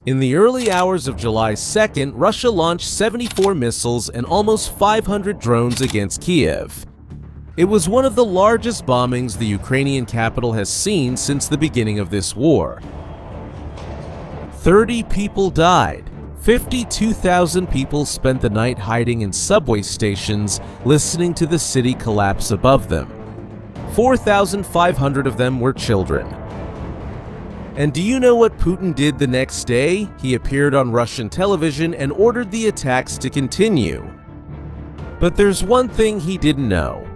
In the early hours of July 2nd, Russia launched 74 missiles and almost 500 drones against Kyiv. It was one of the largest bombings the Ukrainian capital has seen since the beginning of this war. 30 people died. 52,000 people spent the night hiding in subway stations, listening to the city collapse above them. 4,500 of them were children. And do you know what Putin did the next day? He appeared on Russian television and ordered the attacks to continue. But there's one thing he didn't know.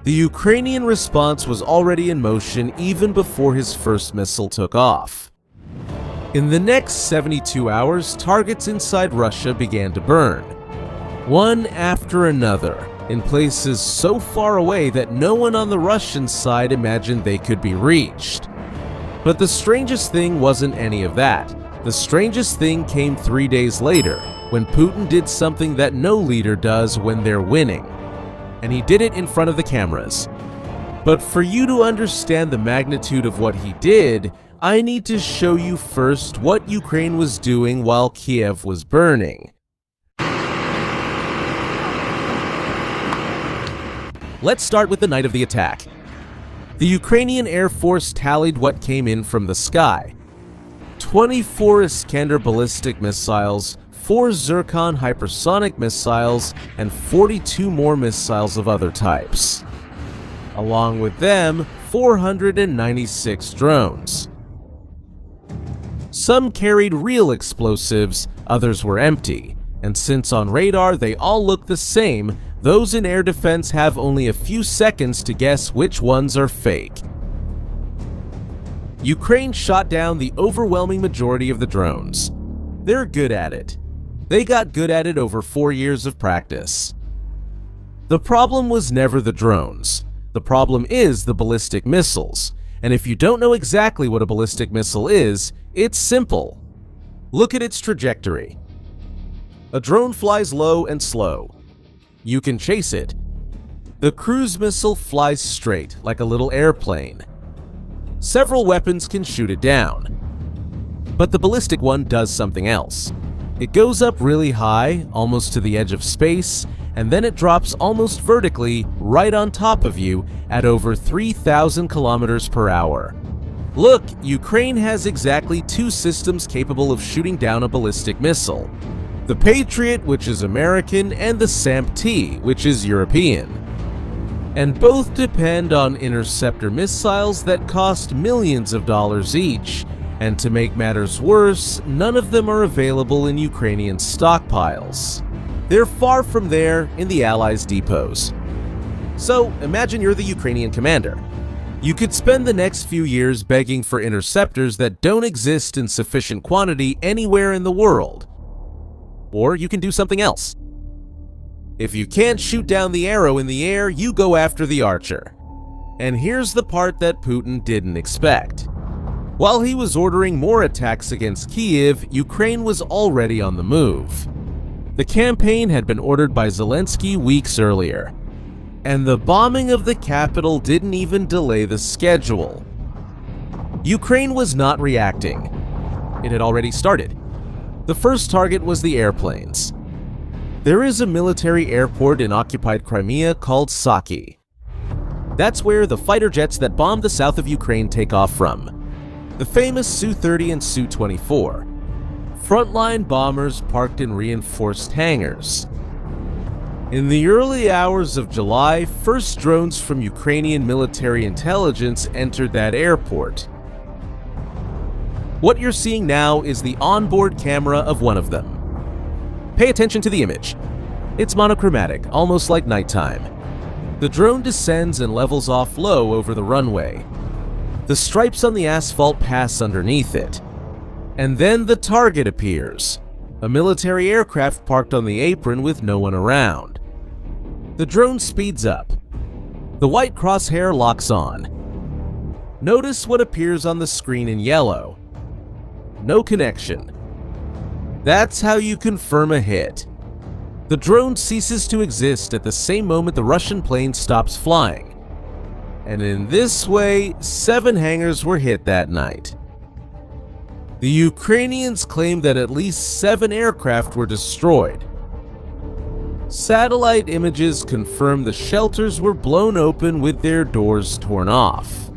The Ukrainian response was already in motion even before his first missile took off. In the next 72 hours, targets inside Russia began to burn, one after another, in places so far away that no one on the Russian side imagined they could be reached. But the strangest thing wasn't any of that. The strangest thing came 3 days later, when Putin did something that no leader does when they're winning. And he did it in front of the cameras. But for you to understand the magnitude of what he did, I need to show you first what Ukraine was doing while Kyiv was burning. Let's start with the night of the attack. The Ukrainian Air Force tallied what came in from the sky. 24 Iskander ballistic missiles, 4 Zircon hypersonic missiles, and 42 more missiles of other types. Along with them, 496 drones. Some carried real explosives, others were empty, and since on radar they all look the same, those in air defense have only a few seconds to guess which ones are fake. Ukraine shot down the overwhelming majority of the drones. They're good at it. They got good at it over 4 years of practice. The problem was never the drones. The problem is the ballistic missiles. And if you don't know exactly what a ballistic missile is, it's simple. Look at its trajectory. A drone flies low and slow. You can chase it. The cruise missile flies straight, like a little airplane. Several weapons can shoot it down. But the ballistic one does something else. It goes up really high, almost to the edge of space, and then it drops almost vertically right on top of you at over 3,000 kilometers per hour. Look, Ukraine has exactly 2 systems capable of shooting down a ballistic missile. The Patriot, which is American, and the SAMP-T, which is European. And both depend on interceptor missiles that cost millions of dollars each, and to make matters worse, none of them are available in Ukrainian stockpiles. They're far from there in the Allies' depots. So imagine you're the Ukrainian commander. You could spend the next few years begging for interceptors that don't exist in sufficient quantity anywhere in the world. Or you can do something else. If you can't shoot down the arrow in the air, you go after the archer. And here's the part that Putin didn't expect. While he was ordering more attacks against Kyiv, Ukraine was already on the move. The campaign had been ordered by Zelensky weeks earlier. And the bombing of the capital didn't even delay the schedule. Ukraine was not reacting. It had already started. The first target was the airplanes. There is a military airport in occupied Crimea called Saki. That's where the fighter jets that bombed the south of Ukraine take off from. The famous Su-30 and Su-24. Frontline bombers parked in reinforced hangars. In the early hours of July, first drones from Ukrainian military intelligence entered that airport. What you're seeing now is the onboard camera of one of them. Pay attention to the image. It's monochromatic, almost like nighttime. The drone descends and levels off low over the runway. The stripes on the asphalt pass underneath it. And then the target appears, a military aircraft parked on the apron with no one around. The drone speeds up. The white crosshair locks on. Notice what appears on the screen in yellow. No connection. That's how you confirm a hit. The drone ceases to exist at the same moment the Russian plane stops flying. And in this way, 7 hangars were hit that night. The Ukrainians claimed that at least 7 aircraft were destroyed. Satellite images confirmed the shelters were blown open with their doors torn off.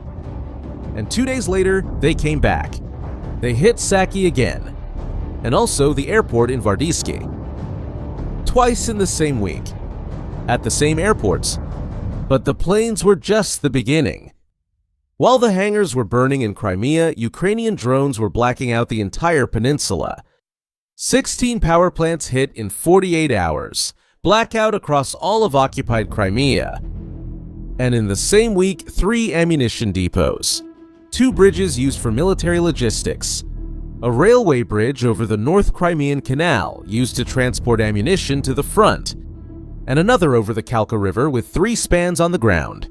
And 2 days later, they came back. They hit Saki again, and also the airport in Vardyski. Twice in the same week, at the same airports. But the planes were just the beginning. While the hangars were burning in Crimea, Ukrainian drones were blacking out the entire peninsula. 16 power plants hit in 48 hours, blackout across all of occupied Crimea. And in the same week, 3 ammunition depots, 2 bridges used for military logistics, a railway bridge over the North Crimean Canal used to transport ammunition to the front, and another over the Kalka River with 3 spans on the ground.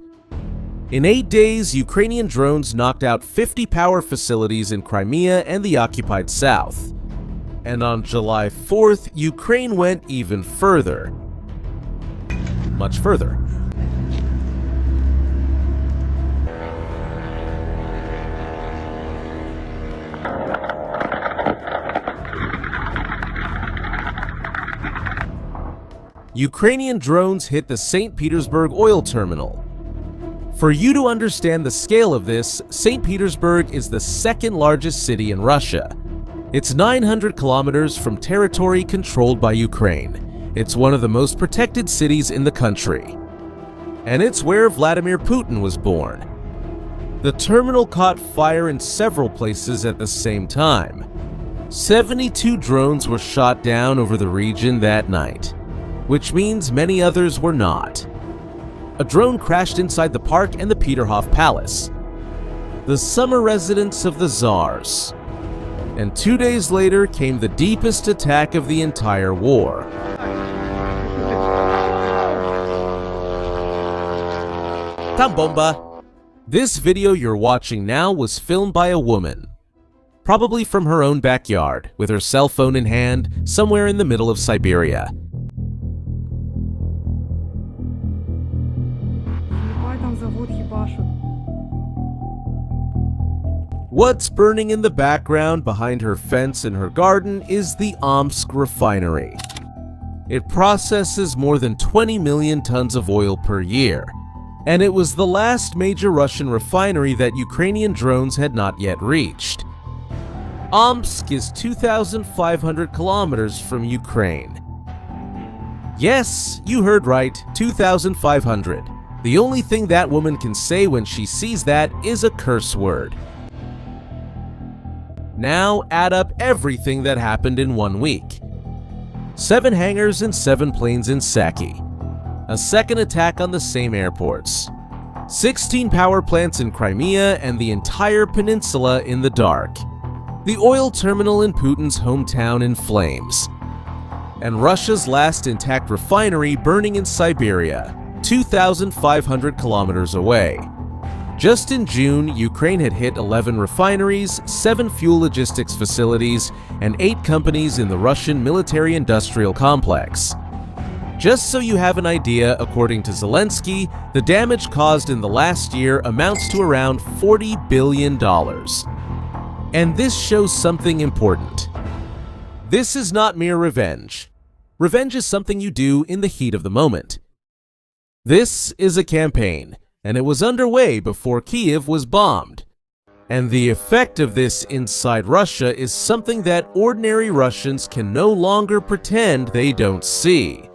In 8 days, Ukrainian drones knocked out 50 power facilities in Crimea and the occupied south. And on July 4th, Ukraine went even further. Much further. Ukrainian drones hit the St. Petersburg oil terminal. For you to understand the scale of this, St. Petersburg is the 2nd largest city in Russia. It's 900 kilometers from territory controlled by Ukraine. It's one of the most protected cities in the country. And it's where Vladimir Putin was born. The terminal caught fire in several places at the same time. 72 drones were shot down over the region that night, which means many others were not. A drone crashed inside the park and the Peterhof Palace, the summer residence of the Tsars. And 2 days later came the deepest attack of the entire war. Tam bomba! This video you're watching now was filmed by a woman, probably from her own backyard, with her cell phone in hand, somewhere in the middle of Siberia. What's burning in the background behind her fence in her garden is the Omsk refinery. It processes more than 20 million tons of oil per year, and it was the last major Russian refinery that Ukrainian drones had not yet reached. Omsk is 2,500 kilometers from Ukraine. Yes, you heard right, 2,500. The only thing that woman can say when she sees that is a curse word. Now add up everything that happened in 1 week. 7 hangars and 7 planes in Saki. A second attack on the same airports. 16 power plants in Crimea and the entire peninsula in the dark. The oil terminal in Putin's hometown in flames. And Russia's last intact refinery burning in Siberia, 2,500 kilometers away. Just in June, Ukraine had hit 11 refineries, 7 fuel logistics facilities, and 8 companies in the Russian military-industrial complex. Just so you have an idea, according to Zelensky, the damage caused in the last year amounts to around $40 billion. And this shows something important. This is not mere revenge. Revenge is something you do in the heat of the moment. This is a campaign, and it was underway before Kyiv was bombed. And the effect of this inside Russia is something that ordinary Russians can no longer pretend they don't see.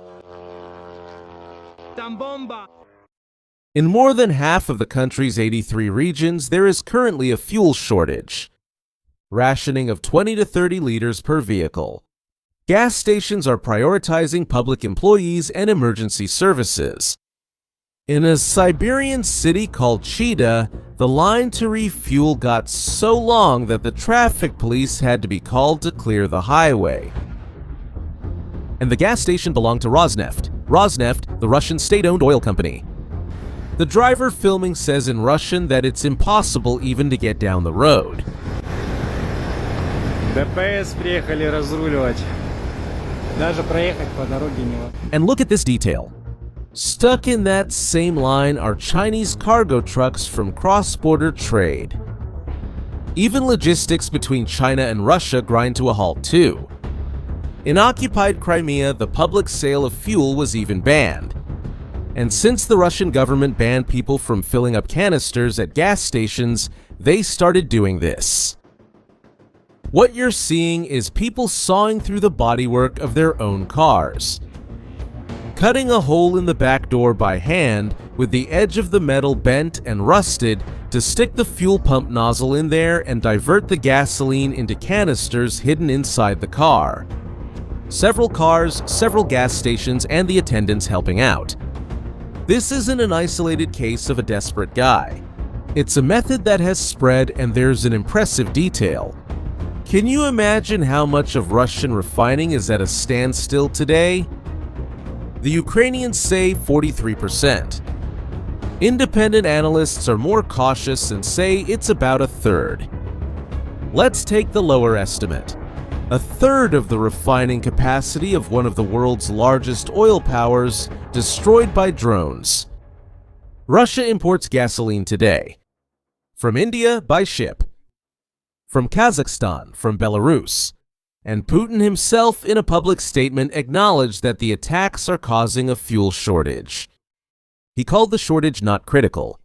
In more than half of the country's 83 regions, there is currently a fuel shortage. Rationing of 20 to 30 liters per vehicle. Gas stations are prioritizing public employees and emergency services. In a Siberian city called Chita, the line to refuel got so long that the traffic police had to be called to clear the highway. And the gas station belonged to Rosneft. Rosneft, the Russian state-owned oil company. The driver filming says in Russian that it's impossible even to get down the road. ДПС приехали разруливать. Даже проехать по дороге невозможно. And look at this detail. Stuck in that same line are Chinese cargo trucks from cross-border trade. Even logistics between China and Russia grind to a halt too. In occupied Crimea, the public sale of fuel was even banned. And since the Russian government banned people from filling up canisters at gas stations, they started doing this. What you're seeing is people sawing through the bodywork of their own cars, cutting a hole in the back door by hand with the edge of the metal bent and rusted to stick the fuel pump nozzle in there and divert the gasoline into canisters hidden inside the car. Several cars, several gas stations, and the attendants helping out. This isn't an isolated case of a desperate guy. It's a method that has spread, and there's an impressive detail. Can you imagine how much of Russian refining is at a standstill today? The Ukrainians say 43%. Independent analysts are more cautious and say it's about a third. Let's take the lower estimate. A third of the refining capacity of one of the world's largest oil powers destroyed by drones. Russia imports gasoline today. From India by ship. From Kazakhstan, from Belarus. And Putin himself in a public statement acknowledged that the attacks are causing a fuel shortage. He called the shortage not critical.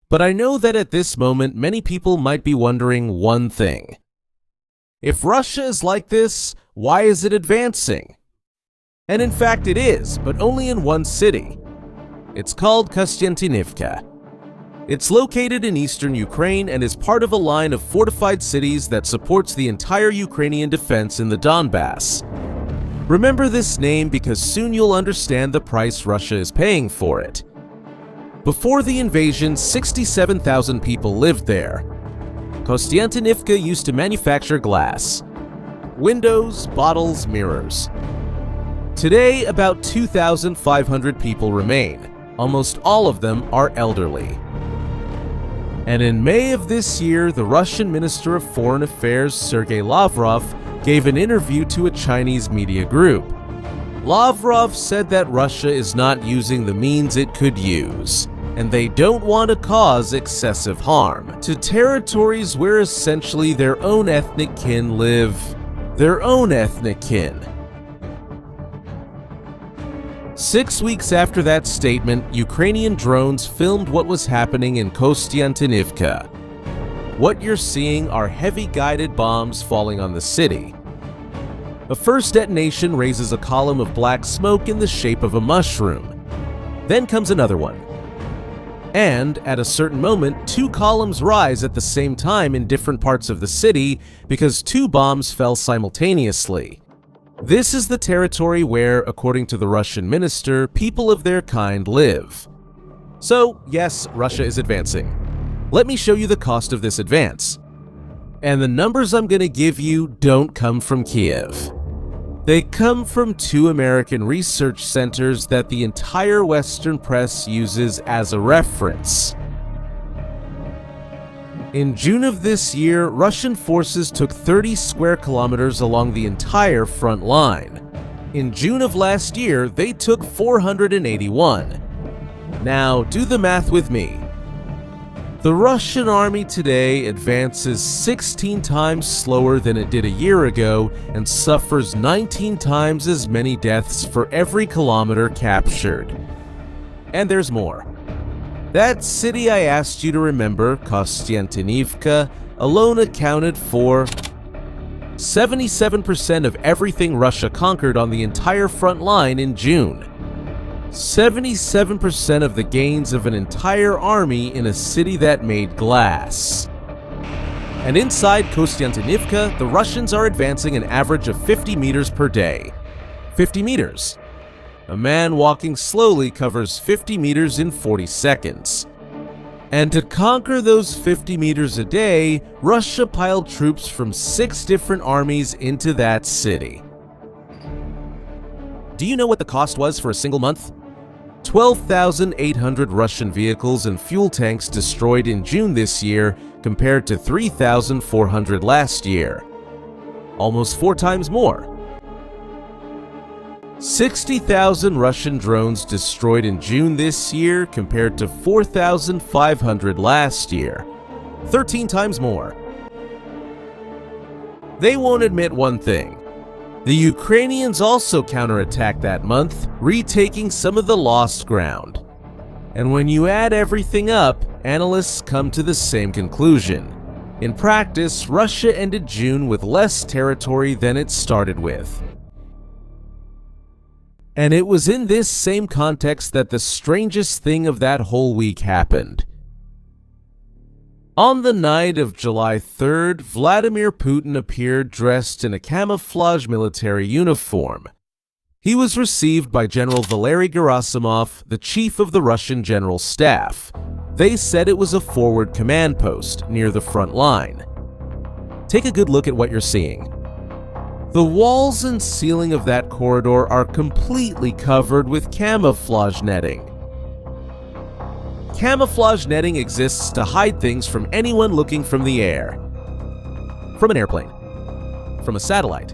But I know that at this moment many people might be wondering one thing. If Russia is like this, why is it advancing? And in fact it is, but only in one city. It's called Kostiantynivka. It's located in eastern Ukraine and is part of a line of fortified cities that supports the entire Ukrainian defense in the Donbass. Remember this name because soon you'll understand the price Russia is paying for it. Before the invasion, 67,000 people lived there. Kostiantynivka used to manufacture glass, windows, bottles, mirrors. Today, about 2,500 people remain. Almost all of them are elderly. And in May of this year, the Russian Minister of Foreign Affairs, Sergei Lavrov, gave an interview to a Chinese media group. Lavrov said that Russia is not using the means it could use, and they don't want to cause excessive harm to territories where essentially their own ethnic kin live. Their own ethnic kin. 6 weeks after that statement, Ukrainian drones filmed what was happening in Kostiantynivka. What you're seeing are heavy guided bombs falling on the city. A first detonation raises a column of black smoke in the shape of a mushroom. Then comes another one. And at a certain moment, 2 columns rise at the same time in different parts of the city because 2 bombs fell simultaneously. This is the territory where, according to the Russian minister, people of their kind live. So, yes, Russia is advancing. Let me show you the cost of this advance. And the numbers I'm going to give you don't come from Kyiv. They come from 2 American research centers that the entire Western press uses as a reference. In June of this year, Russian forces took 30 square kilometers along the entire front line. In June of last year, they took 481. Now, do the math with me. The Russian army today advances 16 times slower than it did a year ago and suffers 19 times as many deaths for every kilometer captured. And there's more. That city I asked you to remember, Kostiantynivka, alone accounted for 77% of everything Russia conquered on the entire front line in June. 77% of the gains of an entire army in a city that made glass. And inside Kostiantynivka, the Russians are advancing an average of 50 meters per day. 50 meters. A man walking slowly covers 50 meters in 40 seconds. And to conquer those 50 meters a day, Russia piled troops from 6 different armies into that city. Do you know what the cost was for a single month? 12,800 Russian vehicles and fuel tanks destroyed in June this year compared to 3,400 last year. Almost 4 times more. 60,000 Russian drones destroyed in June this year compared to 4,500 last year. 13 times more. They won't admit one thing. The Ukrainians also counterattacked that month, retaking some of the lost ground. And when you add everything up, analysts come to the same conclusion. In practice, Russia ended June with less territory than it started with. And it was in this same context that the strangest thing of that whole week happened. On the night of July 3rd, Vladimir Putin appeared dressed in a camouflage military uniform. He was received by General Valery Gerasimov, the chief of the Russian General Staff. They said it was a forward command post near the front line. Take a good look at what you're seeing. The walls and ceiling of that corridor are completely covered with camouflage netting. Camouflage netting exists to hide things from anyone looking from the air. From an airplane. From a satellite.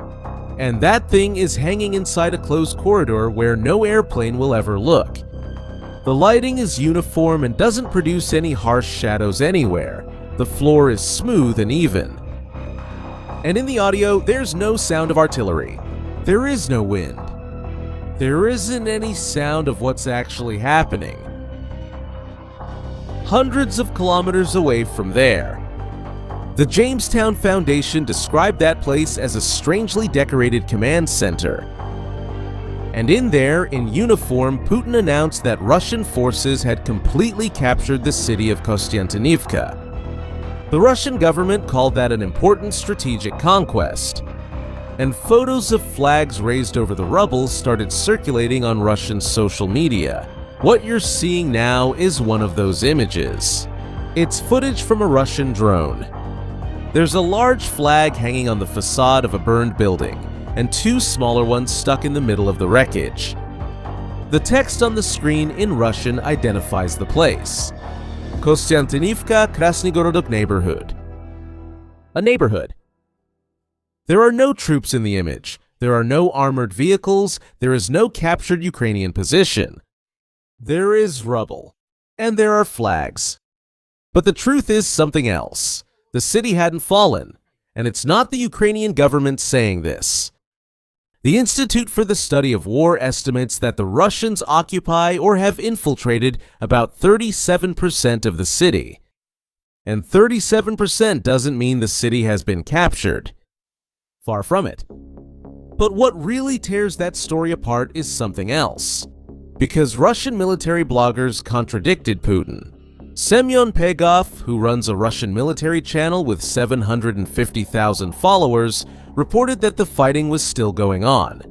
And that thing is hanging inside a closed corridor where no airplane will ever look. The lighting is uniform and doesn't produce any harsh shadows anywhere. The floor is smooth and even. And in the audio, there's no sound of artillery. There is no wind. There isn't any sound of what's actually happening. Hundreds of kilometers away from there, the Jamestown Foundation described that place as a strangely decorated command center. And in there, in uniform, Putin announced that Russian forces had completely captured the city of Kostiantynivka. The Russian government called that an important strategic conquest, and photos of flags raised over the rubble started circulating on Russian social media. What you're seeing now is one of those images. It's footage from a Russian drone. There's a large flag hanging on the facade of a burned building, and two smaller ones stuck in the middle of the wreckage. The text on the screen in Russian identifies the place. Kostiantynivka Krasnogorodok neighborhood. A neighborhood. There are no troops in the image. There are no armored vehicles. There is no captured Ukrainian position. There is rubble. And there are flags. But the truth is something else. The city hadn't fallen. And it's not the Ukrainian government saying this. The Institute for the Study of War estimates that the Russians occupy or have infiltrated about 37% of the city. And 37% doesn't mean the city has been captured. Far from it. But what really tears that story apart is something else. Because Russian military bloggers contradicted Putin. Semyon Pegov, who runs a Russian military channel with 750,000 followers, reported that the fighting was still going on.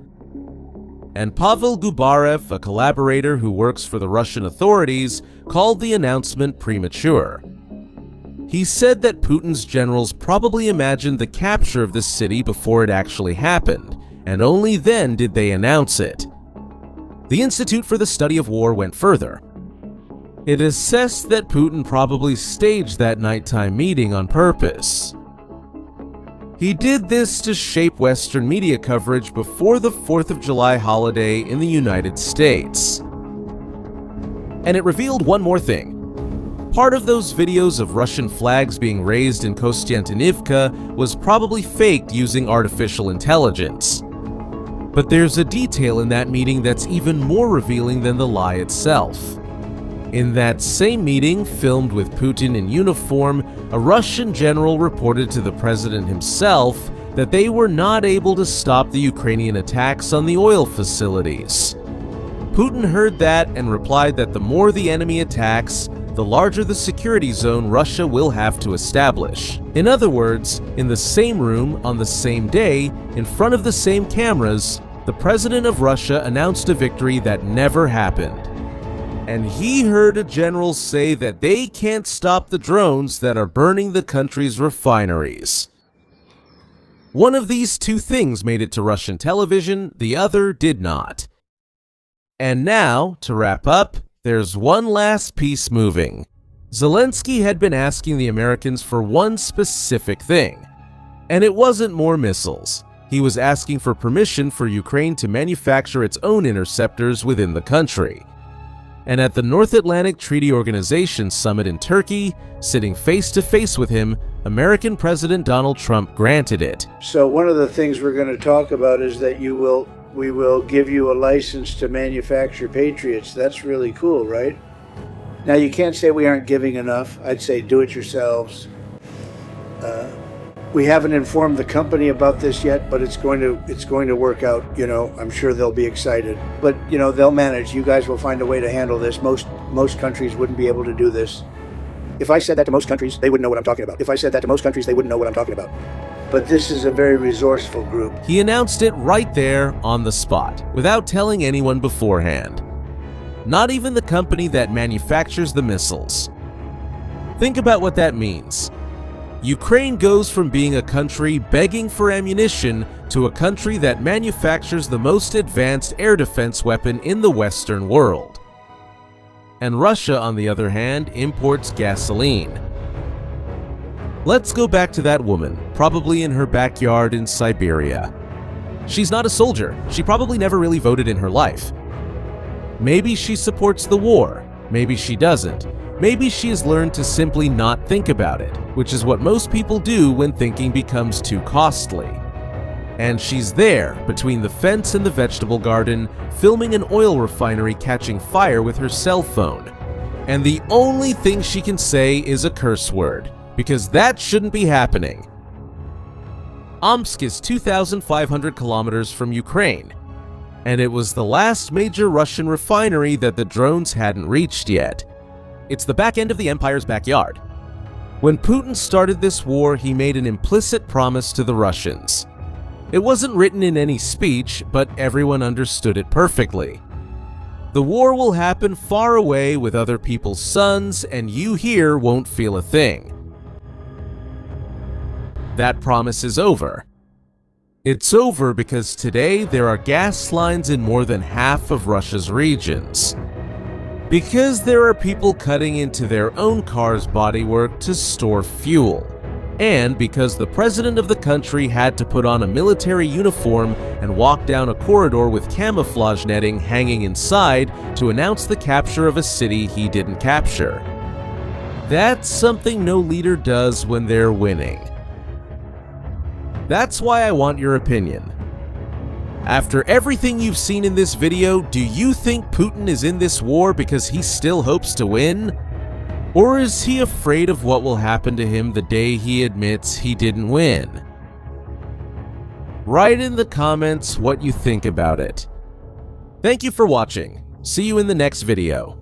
And Pavel Gubarev, a collaborator who works for the Russian authorities, called the announcement premature. He said that Putin's generals probably imagined the capture of the city before it actually happened, and only then did they announce it. The Institute for the Study of War went further. It assessed that Putin probably staged that nighttime meeting on purpose. He did this to shape Western media coverage before the 4th of July holiday in the United States. And it revealed one more thing. Part of those videos of Russian flags being raised in Kostiantynivka was probably faked using artificial intelligence. But there's a detail in that meeting that's even more revealing than the lie itself. In that same meeting, filmed with Putin in uniform, a Russian general reported to the president himself that they were not able to stop the Ukrainian attacks on the oil facilities. Putin heard that and replied that the more the enemy attacks, the larger the security zone Russia will have to establish. In other words, in the same room, on the same day, in front of the same cameras, the president of Russia announced a victory that never happened. And he heard a general say that they can't stop the drones that are burning the country's refineries. One of these two things made it to Russian television, the other did not. And now, to wrap up, there's one last piece moving. Zelensky had been asking the Americans for one specific thing. And it wasn't more missiles. He was asking for permission for Ukraine to manufacture its own interceptors within the country. And at the North Atlantic Treaty Organization summit in Turkey, sitting face to face with him, American President Donald Trump granted it. So one of the things we're going to talk about is that we will give you a license to manufacture Patriots. That's really cool, right? Now you can't say we aren't giving enough. I'd say do it yourselves. We haven't informed the company about this yet, but it's going to work out. You know, I'm sure they'll be excited. But you know, they'll manage. You guys will find a way to handle this. Most countries wouldn't be able to do this. If I said that to most countries, they wouldn't know what I'm talking about. If I said that to most countries, they wouldn't know what I'm talking about. But this is a very resourceful group. He announced it right there on the spot, without telling anyone beforehand. Not even the company that manufactures the missiles. Think about what that means. Ukraine goes from being a country begging for ammunition to a country that manufactures the most advanced air defense weapon in the Western world. And Russia, on the other hand, imports gasoline. Let's go back to that woman, probably in her backyard in Siberia. She's not a soldier. She probably never really voted in her life. Maybe she supports the war. Maybe she doesn't. Maybe she has learned to simply not think about it, which is what most people do when thinking becomes too costly. And she's there, between the fence and the vegetable garden, filming an oil refinery catching fire with her cell phone. And the only thing she can say is a curse word, because that shouldn't be happening. Omsk is 2,500 kilometers from Ukraine, and it was the last major Russian refinery that the drones hadn't reached yet. It's the back end of the empire's backyard. When Putin started this war, he made an implicit promise to the Russians. It wasn't written in any speech, but everyone understood it perfectly. The war will happen far away with other people's sons, and you here won't feel a thing. That promise is over. It's over because today there are gas lines in more than half of Russia's regions. Because there are people cutting into their own car's bodywork to store fuel. And because the president of the country had to put on a military uniform and walk down a corridor with camouflage netting hanging inside to announce the capture of a city he didn't capture. That's something no leader does when they're winning. That's why I want your opinion. After everything you've seen in this video, do you think Putin is in this war because he still hopes to win? Or is he afraid of what will happen to him the day he admits he didn't win? Write in the comments what you think about it. Thank you for watching. See you in the next video.